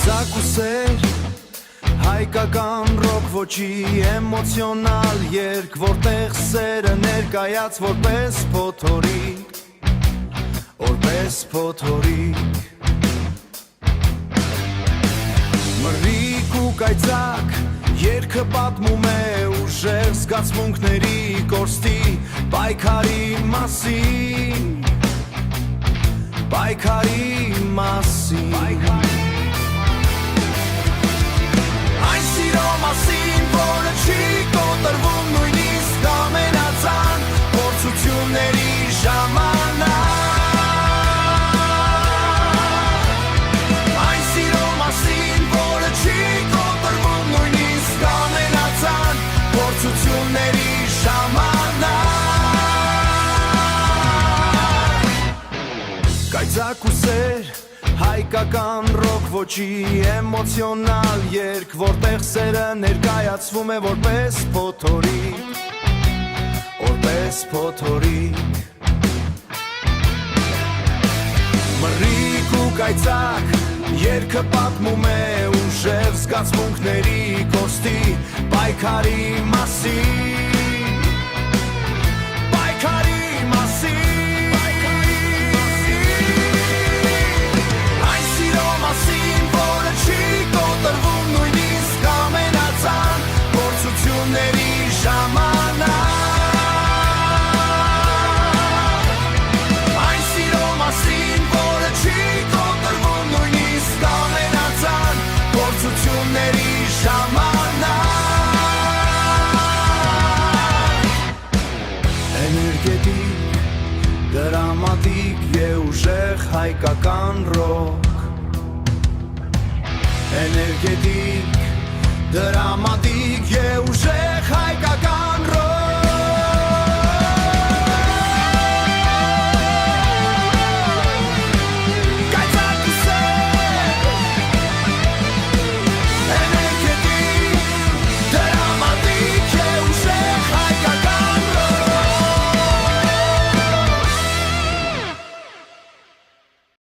Կայծակուսեր հայկական ռոք ոչի էմոցիոնալ երգ, որտեղ սերը ներկայաց որպես փոթորիկ, մռիկ ու կայծակ երգը պատմում է ուժեղ զգացմունքների կորստի պայքարի մասին Այն սիրո մասին, որը չի կոտրվում նույնիսկ ամենածանր փորձությունների ժամանակ Այն սիրո մասին, որը չի կոտրվում նույնիսկ ամենածանր փորձությունների ժամանակ Կայծակուսեր հայկական ռոք ոչի էմոցիոնալ երգ, որտեղ սերը ներկայացվում է որպես փոթորիկ Մռիկ ու կայծակ երգը պատմում է ուժեղ զգացմունքների կորստի պայքարի մասին Որը չի կոտրվում նույնիսկ ամենածանր փորձությունների ժամանակ Այն սիրո մասին, որը չի կոտրվում նույնիսկ ամենածանր փորձությունների ժամանակ Էներգետիկ, դրամատիկ և ուժեղ հայկական ռոք Էներգետիկ, դրամատիկ և ուժեղ հայկական